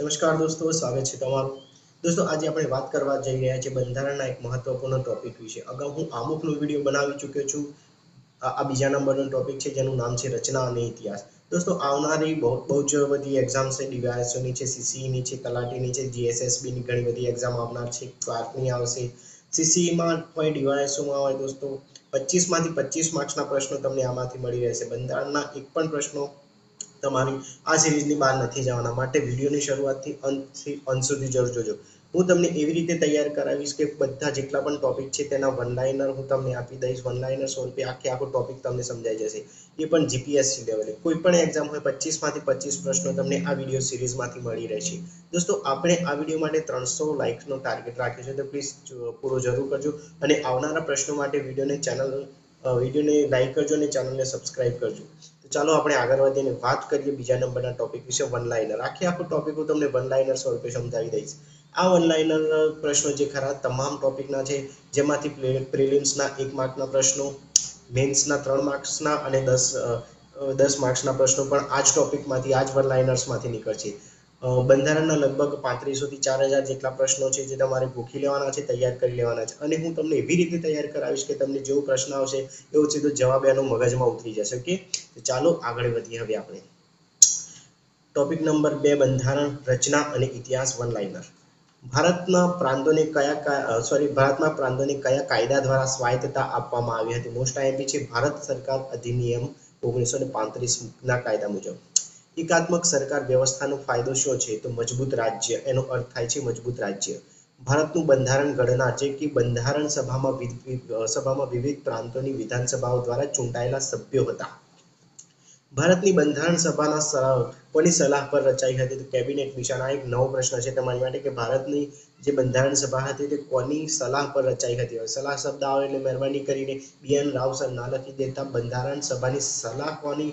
નમસ્કાર દોસ્તો, સ્વાગત છે તમારું. દોસ્તો, આજે આપણે વાત કરવા જઈ રહ્યા છીએ બંધારણના એક મહત્વપૂર્ણ ટોપિક વિશે. અગાઉ હું આમુખનો વિડીયો બનાવી ચૂક્યો છું. આ બીજા નંબરનો ટોપિક છે જેનું નામ છે રચના અને ઇતિહાસ. દોસ્તો, આવનારી બહુ જ બધી એક્ઝામ છે. ડીવાયએસઓની છે, સીસીઈની છે, તલાટીની છે, જીએસએસબીની ઘણી બધી એક્ઝામ આવનાર છે. ક્લાર્કની આવશે, સીસીઈમાં હોય, ડીવાયએસઓમાં હોય. દોસ્તો, 25માંથી 25 માર્ક્સના પ્રશ્નો તમને આમાંથી મળી રહેશે. બંધારણના એક પણ પ્રશ્નો તમારી આ સિરીઝની બહાર નથી જવાના. માટે વિડીયોની શરૂઆતથી અંત સુધી જરૂર જોજો. હું તમને એવી રીતે તૈયાર કરાવીશ કે બધા જેટલા પણ ટોપિક છે તેના વન લાઇનર હું તમને આપી દઈશ. વન લાઇનર સ્વરૂપે આખો ટોપિક તમને સમજાઈ જશે, એ પણ જીપીએસસી લેવલે. કોઈ પણ એક્ઝામ હોય, 25માંથી 25 પ્રશ્નો તમને આ વિડીયો સિરીઝમાંથી મળી રહેશે. દોસ્તો, આપણે આ વિડીયો માટે 300 લાઇક્સનો ટાર્ગેટ રાખ્યો છે, તો પ્લીઝ પૂરો જરૂર કરજો. અને આવનારા પ્રશ્નો માટે વિડીયોને લાઈક કરજો અને ચેનલને સબસ્ક્રાઇબ કરજો. તો ચાલો આપણે આગળ વધીને વાત કરીએ બીજા નંબરના ટોપિક વિશે, વન લાઇનર. આખો ટોપિક હું તમને વન લાઇનર સ્વરૂપે સમજાવી દઈશ. આ વન લાઇનર પ્રશ્નો જે ખરા તમામ ટોપિકના છે, જેમાંથી પ્રિલિમ્સના 1 માર્કના પ્રશ્નો, મેન્સના 3 માર્ક્સના અને 10 માર્ક્સના પ્રશ્નો પણ આ જ ટોપિકમાંથી, આ જ વન લાઇનર્સમાંથી નીકળશે. બંધારણના લગભગ 3500 થી 4000 જેટલા પ્રશ્નો છે જે તમારે ગોખી લેવાના છે, તૈયાર કરી લેવાના છે. અને હું તમને એવી રીતે તૈયાર કરાવીશ કે તમને જેવો પ્રશ્ન આવશે એવો સીધો જવાબ એનો મગજમાં ઉતરી જશે. ઓકે, તો ચાલો આગળ વધીએ. હવે આપણે ટોપિક નંબર 2, બંધારણ, રચના અને ઇતિહાસ, વન લાઇનર. ભારતના પ્રાંતોને કયા કાયદા દ્વારા સ્વાયત્તતા આપવામાં આવી હતી? મોસ્ટ આઈએમપી છે. ભારત સરકાર અધિનિયમ 1935 ના કાયદા મુજબ. એકાત્મક સરકાર વ્યવસ્થાનો ફાયદો શું છે? તો મજબૂત રાજ્ય. એનો અર્થ થાય છે મજબૂત રાજ્ય. ભારતનું બંધારણ ઘડનાર, જે કે બંધારણ સભામાં વિવિધ પ્રાંતોની વિધાનસભાઓ દ્વારા ચૂંટાયેલા સભ્યો હતા. ભારતની બંધારણ સભાના કોની સલાહ પર રચાઈ હતી? તો કેબિનેટ મિશન. આ એક નવો પ્રશ્ન છે તમારી માટે કે ભારતની જે બંધારણ સભા હતી તે કોની સલાહ પર રચાઈ હતી? સલાહ શબ્દ આવે એટલે મહેરબાની કરીને BN રાવ સર ના લખી દેતા. બંધારણ સભાની સલાહ કોની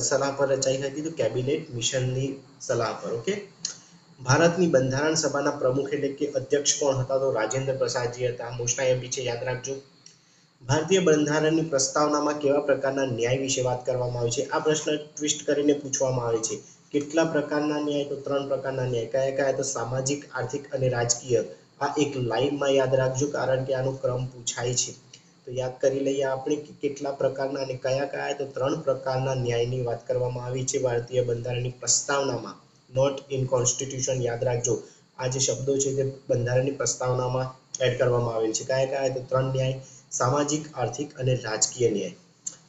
સલાહ પર રચાઈ હતી? તો કેબિનેટ મિશનની સલાહ પર. ઓકે, ભારતની બંધારણ સભાના પ્રમુખ એટલે કે અધ્યક્ષ કોણ હતા? તો રાજેન્દ્ર પ્રસાદજી હતા. મોસ્ટ આઈએમપી છે, યાદ રાખજો. ભારતીય બંધારણની પ્રસ્તાવનામાં કેવા પ્રકારના ન્યાય વિશે વાત કરવામાં આવી છે? આ પ્રશ્ન ટ્વિસ્ટ કરીને પૂછવામાં આવે છે. કેટલા પ્રકારના ન્યાય? તો 3 પ્રકારના ન્યાય. કયા? તો સામાજિક, આર્થિક અને રાજકીય. આ એક લાઈનમાં યાદ રાખજો, કારણ કે આનો ક્રમ પૂછાય છે. તો યાદ કરી લઈએ આપણે કે કેટલા પ્રકારના અને કયા? તો 3 પ્રકારના ન્યાયની વાત કરવામાં આવી છે ભારતીય બંધારણની પ્રસ્તાવનામાં. Not in constitution. યાદ રાખજો, આ જે શબ્દો છે તે બંધારણની પ્રસ્તાવનામાં એડ કરવામાં આવેલ છે. કયા? તો 3 ન્યાય: સામાજિક, આર્થિક અને રાજકીય ન્યાય.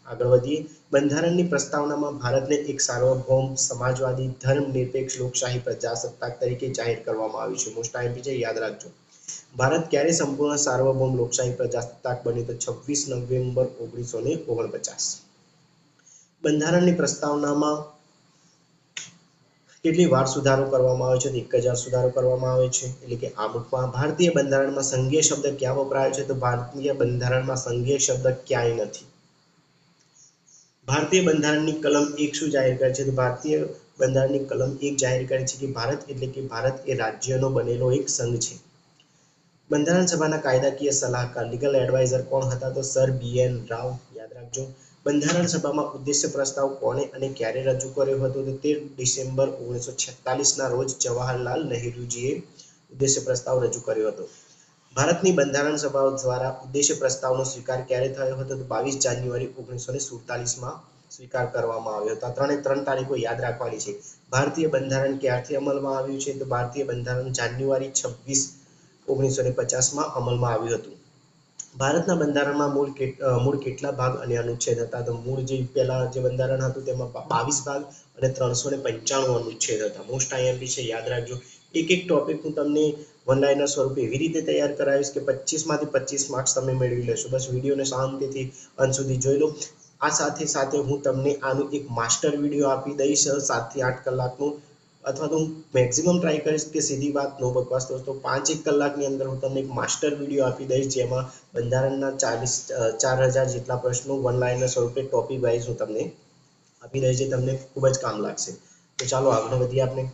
આગળ વધીએ. બંધારણની પ્રસ્તાવનામાં ભારતને એક સાર્વભૌમ, સમાજવાદી, ધર્મનિરપેક્ષ, લોકશાહી પ્રજાસત્તાક તરીકે જાહેર કરવામાં આવ્યું છે. મોસ્ટ આઈએમપી છે, યાદ રાખજો. ભારત ક્યારે સંપૂર્ણ સાર્વભૌમ લોકશાહી પ્રજાસત્તાક બન્યું? તો 26 નવેમ્બર 1949. બંધારણની પ્રસ્તાવનામાં કેટલી વાર સુધારો કરવામાં આવે છે? તો 1000 સુધારો કરવામાં આવે છે. એટલે કે આમુખમાં. ભારતીય બંધારણમાં સંઘીય શબ્દ ક્યાં વપરાયો છે? તો ભારતીય બંધારણમાં સંઘીય શબ્દ ક્યાંય નથી. ભારતીય બંધારણની કલમ 1 શું જાહેર કરે છે? તો ભારતીય બંધારણની કલમ 1 જાહેર કરે છે કે ભારત એટલે કે ભારત એ રાજ્યનો બનેલો એક સંઘ છે. બંધારણ સભાના કાયદાકીય સલાહકાર, લીગલ એડવાઇઝર કોણ હતા? તો સર BN રાવ. યાદ રાખજો. બંધારણ સભામાં ઉદ્દેશ્ય પ્રસ્તાવ કોણે અને ક્યારે રજૂ કર્યો હતો? તો 13 ડિસેમ્બર 1946 ના રોજ જવાહરલાલ નહેરુજીએ ઉદ્દેશ્ય પ્રસ્તાવ રજૂ કર્યો હતો. ભારતની બંધારણ સભા દ્વારા ઉદ્દેશ્ય પ્રસ્તાવનો સ્વીકાર ક્યારે થયો હતો? તો 22 જાન્યુઆરી 1947માં સ્વીકાર કરવામાં આવ્યો હતો. આ 3 તારીખો યાદ રાખવાની છે. ભારતીય બંધારણ ક્યારથી અમલમાં આવ્યું છે? તો ભારતીય બંધારણ જાન્યુઆરી 26, 1950માં અમલમાં આવ્યું હતું. ભારતના બંધારણમાં મૂળ કેટલા ભાગ અને અનુચ્છેદ હતા? તો મૂળ જે પહેલા જે બંધારણ હતું તેમાં 22 ભાગ અને 395 અનુચ્છેદ હતા. મોસ્ટ આઈએમપી છે, યાદ રાખજો. એક ટોપિક હું તમને વન લાઇનર સ્વરૂપે એવી રીતે તૈયાર કરાવીશ કે 25માંથી 25 માર્ક્સ તમે મેળવી લેશો. બસ વિડીયોને શાંતિથી અંત સુધી જોઈ લો. આ સાથે હું તમને આનું એક માસ્ટર વિડીયો આપી દઈશ 7 થી 8 કલાકનું, અથવા તો હું મેક્સિમમ ટ્રાય કરીશ કે સીધી વાત, નો બકવાસ. તો 5-1 કલાકની અંદર હું તમને એક માસ્ટર વિડીયો આપી દઈશ, જેમાં બંધારણના 4000 જેટલા પ્રશ્નો વન લાઇનર સ્વરૂપે ટોપિક વાઇઝ હું તમને આપી દઈશ, જે તમને ખૂબ જ કામ લાગશે. તો ચાલો આગળ વધીએ આપણે.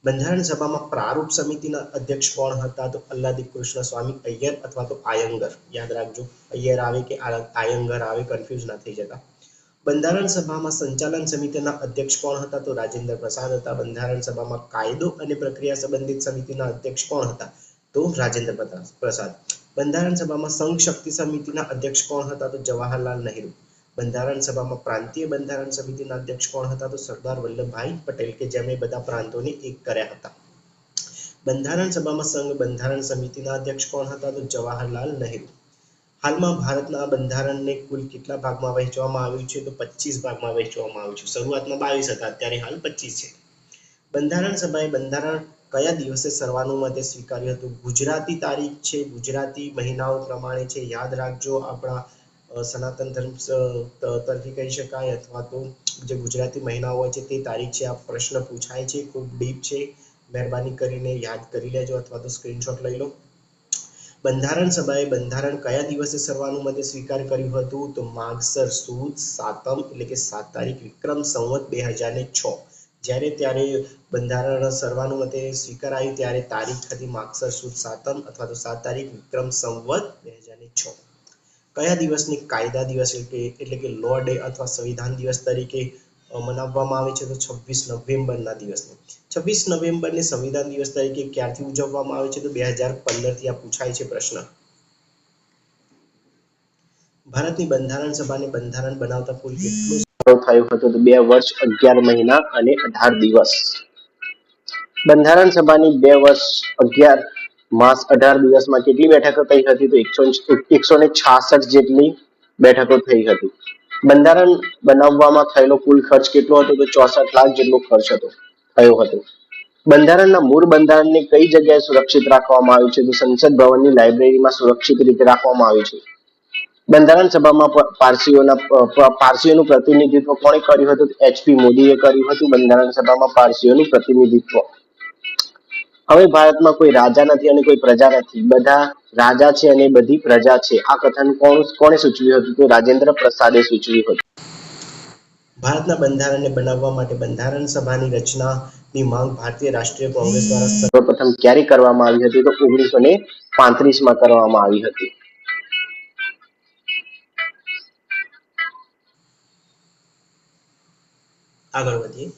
બંધારણ સભામાં પ્રારૂપ સમિતિના અધ્યક્ષ કોણ હતા? તો અલ્લાદી કૃષ્ણ સ્વામી અય્યર અથવા તો આયંગર. યાદ રાખજો, અય્યર આવે કે આયંગર આવે, કન્ફ્યુઝ ના થઈ જતા. બંધારણ સભામાં સંચાલન સમિતિના અધ્યક્ષ કોણ હતા? તો રાજેન્દ્ર પ્રસાદ હતા. બંધારણ સભામાં કાયદો અને પ્રક્રિયા સંબંધિત સમિતિના અધ્યક્ષ કોણ હતા? તો રાજેન્દ્ર પ્રસાદ. બંધારણ સભામાં સંઘ શક્તિ સમિતિના અધ્યક્ષ કોણ હતા? તો જવાહરલાલ નહેરુ. બંધારણ સભામાં પ્રાંતીય બંધારણ સમિતિના અધ્યક્ષ કોણ હતા? તો સરદાર વલ્લભભાઈ પટેલ, કે જેમણે બધા પ્રાંતોને એક કર્યા હતા. બંધારણ સભામાં સંઘ બંધારણ સમિતિના અધ્યક્ષ કોણ હતા? તો જવાહરલાલ નહેરુ. હાલમાં ભારતના બંધારણને કુલ કેટલા ભાગમાં વહેંચવામાં આવ્યું છે? તો 25 ભાગમાં વહેંચવામાં આવ્યું છે. શરૂઆતમાં 22 હતા, અત્યારે હાલ 25 છે. બંધારણ સભાએ બંધારણ કયા દિવસે સર્વાનુમતે સ્વીકાર્યું હતું? ગુજરાતી તારીખ છે, ગુજરાતી મહિનાઓ પ્રમાણે છે. યાદ રાખજો, આપણા સનાતન ધર્મ તરફી કહી શકાય, અથવા તો જે ગુજરાતી મહિનાઓ હોય છે તે તારીખ છે. આ પ્રશ્ન પૂછાય છે, ખૂબ ડીપ છે, મહેરબાની કરીને યાદ કરી લેજો અથવા તો સ્ક્રીનશોટ લઈ લો. બંધારણ સભાએ બંધારણ કયા દિવસે સર્વાનુમતે સ્વીકાર કર્યું હતું? તો માગસર સુદ સાતમ, એટલે કે 7 તારીખ વિક્રમ સંવત 2006. ત્યારે બંધારણ સર્વાનુમતે સ્વીકારાયું ત્યારે તારીખ હતી માગસર સુદ સાતમ અથવા તો 7 તારીખ વિક્રમ સંવત 2006. કયા દિવસને કાયદા દિવસ એટલે કે લો ડે અથવા સંવિધાન દિવસ તરીકે મનાવવામાં આવે છે? તો 26 નવેમ્બરના દિવસને. 26 નવેમ્બરને સંવિધાન દિવસ તરીકે ક્યારથી ઉજવવામાં આવે છે? તો 2015 થી. આ પૂછાય છે પ્રશ્ન. ભારતની બંધારણ સભાને બંધારણ બનાવતા કુલ કેટલું થયું હતું? તો 2 વર્ષ 11 મહિના અને 18 દિવસ. બંધારણ સભાની 2 વર્ષ 11 માસ 18 દિવસમાં કેટલી બેઠકો થઈ હતી? તો 166 જેટલી બેઠકો થઈ હતી. બંધારણ બનાવવામાં થયેલો કુલ ખર્ચ કેટલો હતો? તો 64 લાખ જેટલો ખર્ચ થયો હતો. બંધારણના મૂળ બંધારણને કઈ જગ્યાએ સુરક્ષિત રાખવામાં આવ્યું છે? તો સંસદ ભવનની લાઇબ્રેરીમાં સુરક્ષિત રીતે રાખવામાં આવ્યું છે. બંધારણ સભામાં પારસીઓનું પ્રતિનિધિત્વ કોણે કર્યું હતું? HP મોદીએ કર્યું હતું બંધારણ સભામાં પારસીઓનું પ્રતિનિધિત્વ. હવે ભારતમાં કોઈ રાજા નથી અને કોઈ પ્રજા નથી, બધા રાજા છે અને બધી પ્રજા છે. આ કથન કોણે સૂચવ્યું હતું? તો રાજેન્દ્ર પ્રસાદે સૂચવ્યું હતું. ભારતના બંધારણને બનાવવા માટે બંધારણ સભાની રચનાની માંગ ભારતીય રાષ્ટ્રીય કોંગ્રેસ દ્વારા સર્વપ્રથમ ક્યારે કરવામાં આવી હતી? તો 1935માં કરવામાં આવી હતી. આગળ વધીએ.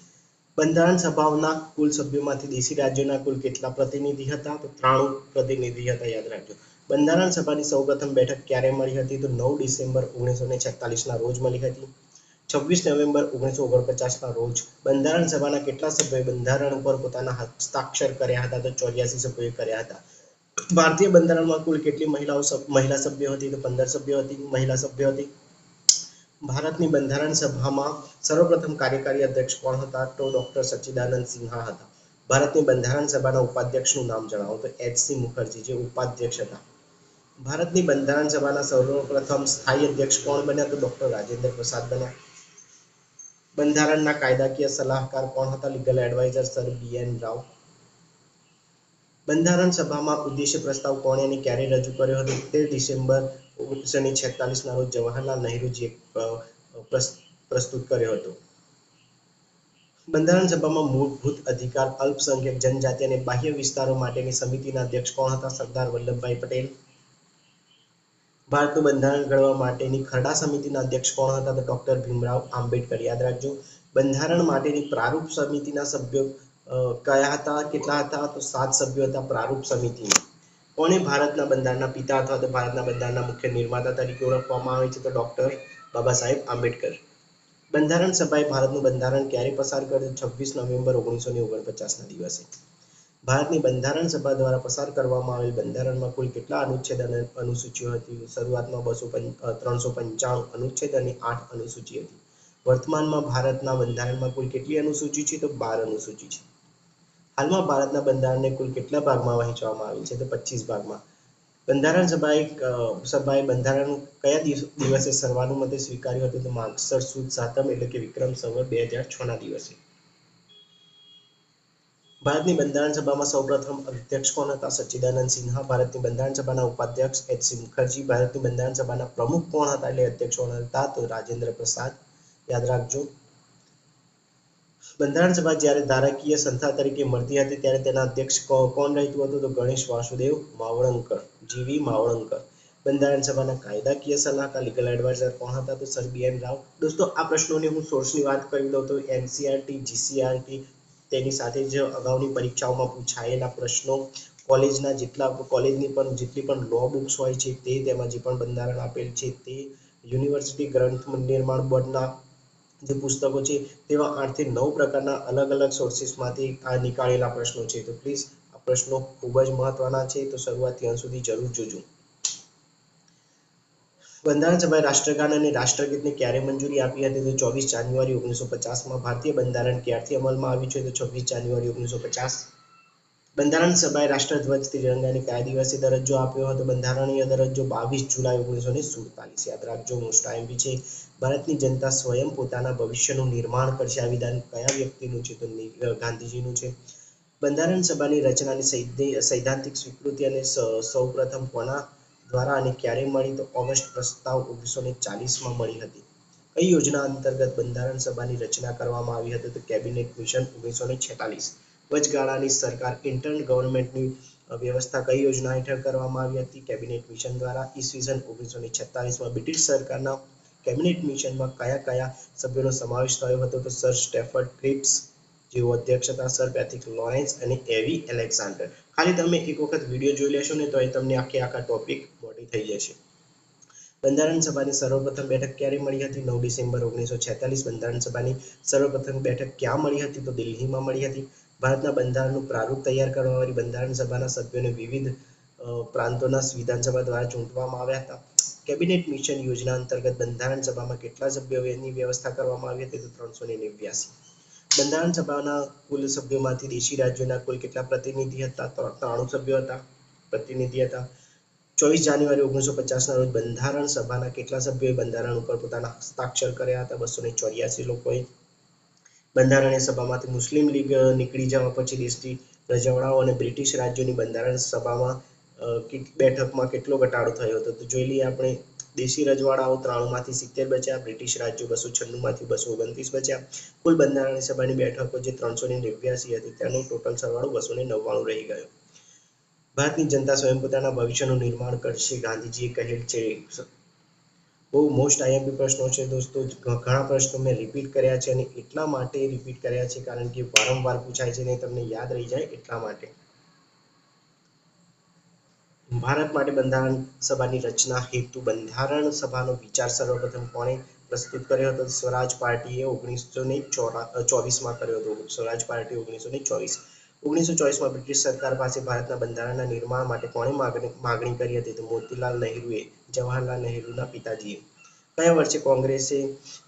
બંધારણ સભાઓના કુલ સભ્યોમાંથી દેશી રાજ્યોના કુલ કેટલા પ્રતિનિધિ હતા? તો 93 પ્રતિનિધિ હતા. યાદ રાખજો. બંધારણ સભાની સૌપ્રથમ બેઠક ક્યારે મળી હતી? તો 9 ડિસેમ્બર 1946ના રોજ મળી હતી. 26 નવેમ્બર 1949ના રોજ. બંધારણ સભાના કેટલા સભ્યોએ બંધારણ ઉપર પોતાના હસ્તાક્ષર કર્યા હતા? તો 84 સભ્યોએ કર્યા હતા. ભારતીય બંધારણમાં કુલ કેટલી મહિલા સભ્યો હતી? તો 15 સભ્યો હતી, મહિલા સભ્યો હતી. ભારતની બંધારણ સભામાં સર્વપ્રથમ કાર્યકારી અધ્યક્ષ કોણ હતા? તો ડોક્ટર સચ્ચિદાનંદ સિન્હા હતા. ભારતની બંધારણ સભાના ઉપાધ્યક્ષનું નામ જણાવો. તો HC મુખર્જી, જે ઉપાધ્યક્ષ હતા. ભારતની બંધારણ સભાના સર્વપ્રથમ સ્થાયી અધ્યક્ષ કોણ બન્યા? તો ડોક્ટર રાજેન્દ્ર પ્રસાદ બન્યા. બંધારણના કાયદાકીય સલાહકાર કોણ હતા? Legal adviser sir BN Rao. બંધારણ સભામાં ઉદ્દેશ્ય પ્રસ્તાવ કોણે અને ક્યારે રજૂ કર્યો હતો? 13 ડિસેમ્બર 1946ના રોજ જવાહરલાલ નહેરુજીએ પ્રસ્તુત કર્યો હતો. બંધારણ સભામાં મૂળભૂત અધિકાર, અલ્પસંખ્યક જનજાતિ અને બાહ્ય વિસ્તારો માટેની સમિતિના અધ્યક્ષ કોણ હતા? સરદાર વલ્લભભાઈ પટેલ. ભારતનું બંધારણ ઘડવા માટેની ખરડા સમિતિના અધ્યક્ષ કોણ હતા? તો ડોક્ટર ભીમરાવ આંબેડકર. યાદ રાખજો. બંધારણ માટેની પ્રારૂપ સમિતિના સભ્યો કયા હતા? કેટલા હતા? તો 7 સભ્યો હતા પ્રારૂપ સમિતિમાં. કોને ભારતના બંધારણના પિતા અથવા તો ભારતના બંધારણના મુખ્ય નિર્માતા તરીકે ઓળખવામાં આવે છે? તો ડોક્ટર બાબા સાહેબ આંબેડકર. બંધારણ સભાએ ભારતનું બંધારણ ક્યારે પસાર કર્યું? 26 નવેમ્બર 1949ના દિવસે. ભારતની બંધારણ સભા દ્વારા પસાર કરવામાં આવેલ બંધારણમાં કુલ કેટલા અનુચ્છેદ અને અનુસૂચિઓ હતી? શરૂઆતમાં 395 અનુચ્છેદ અને 8 અનુસૂચિ હતી. વર્તમાનમાં ભારતના બંધારણમાં કુલ કેટલી અનુસૂચિ છે? તો 12 અનુસૂચિ છે. હાલમાં ભારતના બંધારણને કુલ કેટલા ભાગમાં વહેંચવામાં આવ્યું છે? તો 25 ભાગમાં. બંધારણ સભાએ બંધારણ કયા દિવસે સર્વાનુમતે સ્વીકાર્યું હતું? તો માગસર સુદ સાતમ, એટલે કે વિક્રમ સંવત 2006ના દિવસે. ભારતની બંધારણ સભામાં સૌપ્રથમ અધ્યક્ષ કોણ હતા? સચ્ચિદાનંદ સિન્હા. ભારતની બંધારણ સભાના ઉપાધ્યક્ષ HC મુખર્જી. ભારતની બંધારણ સભાના પ્રમુખ કોણ હતા? એટલે અધ્યક્ષ કોણ હતા? તો રાજેન્દ્ર પ્રસાદ. યાદ રાખજો. બંધારણ સભા જ્યારે ધારાકીય સંસ્થા તરીકે મળતી હતી ત્યારે તેના અધ્યક્ષ કોણ રહેતું હતું? તો ગણેશ વાસુદેવ માવળંકર, GV માવળંકર. બંધારણ સભાના કાયદાકીય સલાહકાર લીગલ એડવાઇઝર કોણ હતા? તો સર બી એન રાવ. દોસ્તો આ પ્રશ્નોની હું સોર્સની વાત કરી દઉં તો એનસીઆરટી, જીસીઆરટી, તેની સાથે જ અગાઉની પરીક્ષાઓમાં પૂછાયેલા પ્રશ્નો, કોલેજની પણ જેટલી પણ લો બુક્સ હોય છે તે, તેમાં જે પણ બંધારણ આપેલ છે તે, યુનિવર્સિટી ગ્રંથ નિર્માણ બોર્ડના જે પુસ્તકો છે તેવા 8 થી 9 પ્રકારના અલગ અલગ સોર્સિસમાંથી આ નીકાળેલા પ્રશ્નો છે. તો પ્લીઝ આ પ્રશ્નો ખૂબ જ મહત્વના છે, તો શરૂઆતથી અંત સુધી જરૂર જોજો. બંધારણ સભાએ રાષ્ટ્રગાન અને રાષ્ટ્રગીતને ક્યારે મંજૂરી આપી હતી? તો 24 જાન્યુઆરી 1950માં. ભારતીય બંધારણ ક્યારથી અમલમાં આવ્યું છે? તો 26 જાન્યુઆરી 1950. બંધારણ સભાએ રાષ્ટ્રધ્વજ તિરંગાને કયા દિવસે દરજ્જો આપ્યો હતો? બંધારણીય દરજ્જો 22 જુલાઈ 1947. યાદ રાખજો, મોસ્ટ આઈએમપી છે. ભારતની જનતા સ્વયં પોતાના ભવિષ્યનું નિર્માણ કરશે. આ વિધાન કયા વ્યક્તિનું છે? તો ગાંધીજીનું છે. બંધારણ સભાની રચનાની સૈદ્ધાંતિક સ્વીકૃતિ અને સૌપ્રથમ કોના દ્વારા અને ક્યારે મળી? તો ઓગસ્ટ પ્રસ્તાવ 1940માં મળી હતી. કઈ યોજના અંતર્ગત બંધારણ સભાની રચના કરવામાં આવી હતી? તો કેબિનેટ મિશન 1946. વચગાળાની સરકાર ઇન્ટર્ન ગવર્નમેન્ટની વ્યવસ્થા કઈ યોજના હેઠળ કરવામાં આવી હતી? કેબિનેટ મિશન દ્વારા. ઈસવીસન 1946માં બ્રિટિશ સરકારના કેબિનેટ મિશનમાં કયા કયા સભ્યોનો સમાવેશ થયો હતો? તો સર સ્ટેફર્ડ ક્રિપ્સ, જેઓ અધ્યક્ષ હતા, સર પેટ્રિક લોરેન્સ અને એવી એલેક્ઝાન્ડર. ખાલી તમે એક વખત વિડીયો જોઈ લેશો ને તો એ તમને આખા ટોપિક મોટી થઈ જશે. બંધારણ સભાની સર્વપ્રથમ બેઠક ક્યારે મળી હતી? 9 ડિસેમ્બર 1946. બંધારણ સભાની સર્વપ્રથમ બેઠક ક્યાં મળી હતી? તો દિલ્હીમાં મળી હતી. ભારતના બંધારણનું પ્રારૂપ તૈયાર કરવાવાળી બંધારણ સભાના સભ્યોને વિવિધ પ્રાંતોના વિધાનસભા દ્વારા ચૂંટવામાં આવ્યા હતા. કેબિનેટ મિશન યોજના અંતર્ગત બંધારણ સભામાં કેટલા સભ્યોની વ્યવસ્થા કરવામાં આવી હતી? તો 389. બંધારણ સભાના કુલ સભ્યોમાંથી દેશી રાજ્યોના કુલ કેટલા પ્રતિનિધિ હતા? તો 93 સભ્યો હતા, પ્રતિનિધિ હતા. 24 જાન્યુઆરી 1950ના રોજ બંધારણ સભાના કેટલા સભ્યોએ બંધારણ ઉપર પોતાના હસ્તાક્ષર કર્યા હતા? 284 લોકોએ. બંધારણીય સભામાંથી મુસ્લિમ લીગ નીકળી જવા પછી દેશની રજવાડાઓ અને બ્રિટિશ રાજ્યોની બંધારણ સભામાં બેઠકમાં કેટલો ઘટાડો થયો હતો? તો જોઈ લઈએ આપણે. દેશી રજવાડાઓ 93માંથી 70 બચ્યા, બ્રિટિશ રાજ્યો 296માંથી 229 બચ્યા. કુલ બંધારણીય સભાની બેઠકો જે 389 હતી તેનો ટોટલ સરવાળો 299 રહી ગયો. ભારતની જનતા સ્વયં પોતાના ભવિષ્યનું નિર્માણ કરશે, ગાંધીજીએ કહેલ છે. બહુ મોસ્ટ આઈએમપી પ્રશ્નો છે દોસ્તો. ઘણા પ્રશ્નો મેં રિપીટ કર્યા છે અને એટલા માટે રિપીટ કર્યા છે કારણ કે વારંવાર પૂછાય છે ને તમને યાદ રહી જાય એટલા માટે. ભારત માટે બંધારણ સભાની રચના હેતુ. બંધારણ સભાનો વિચાર સર્વપ્રથમ કોણે પ્રસ્તુત કર્યો હતો? સ્વરાજ પાર્ટીએ 1924માં કર્યો હતો. સ્વરાજ પાર્ટી 1924. 1924માં બ્રિટિશ સરકાર પાસે ભારતના બંધારણના નિર્માણ માટે કોણે માગણી કરી હતી? તો મોતીલાલ નહેરુએ, જવાહરલાલ નહેરુના પિતાજીએ. કયા વર્ષે કોંગ્રેસે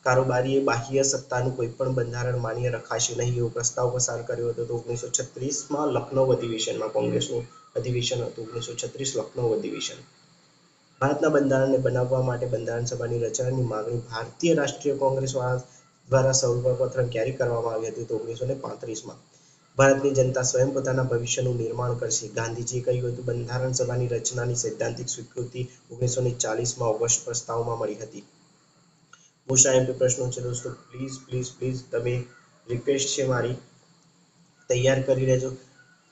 કારોબારીએ બાહ્ય સત્તાનું કોઈ પણ બંધારણ માન્ય રખાશે નહીં એવો પ્રસ્તાવ પસાર કર્યો હતો? તો 1936માં લખનૌ અધિવેશનમાં. કોંગ્રેસનું અધિવેશન હતું 1936 લખનૌ અધિવેશન. ભારતના બંધારણને બનાવવા માટે બંધારણ સભાની રચનાની માંગણી ભારતીય રાષ્ટ્રીય કોંગ્રેસ દ્વારા સર્વપ્રથમ ક્યારે કરવામાં આવી હતી? તો 1935માં. ભારતની જનતા સ્વયં પોતાના ભવિષ્યનું નિર્માણ કરશે, ગાંધીજીએ કહ્યું હતું. બંધારણ સભાની રચનાની સૈદ્ધાંતિક સ્વીકૃતિ 1940માં ઓગસ્ટ પ્રસ્તાવમાં મળી હતી. મોસ્ટ આઈએમપી પ્રશ્નો છે દોસ્તો. પ્લીઝ તમે રિક્વેસ્ટ છે મારી, તૈયાર કરી લેજો.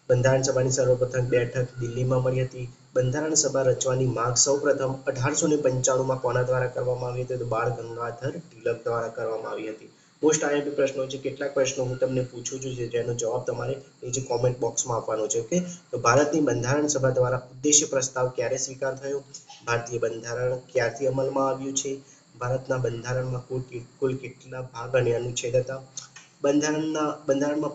બંધારણ સભાની સર્વપ્રથમ બેઠક દિલ્હીમાં મળી હતી. બંધારણ સભા રચવાની માંગ સૌપ્રથમ 1895માં કોના દ્વારા કરવામાં આવી હતી? તો બાળ ગંગાધર તિલક દ્વારા કરવામાં આવી હતી. મોસ્ટ આઈએમપી પ્રશ્નો છે. કેટલાક પ્રશ્નો હું તમને પૂછું છું જેનો જવાબ તમારે નીચે કોમેન્ટ બોક્સમાં આપવાનો છે. ઓકે, તો ભારતની બંધારણ સભા દ્વારા ઉદ્દેશ્ય પ્રસ્તાવ ક્યારે સ્વીકાર થયો? ભારતીય બંધારણ ક્યારથી અમલમાં આવ્યું છે? ભારતના બંધારણમાં કુલ કેટલા ભાગ અને અનુચ્છેદ હતા? બંધારણમાં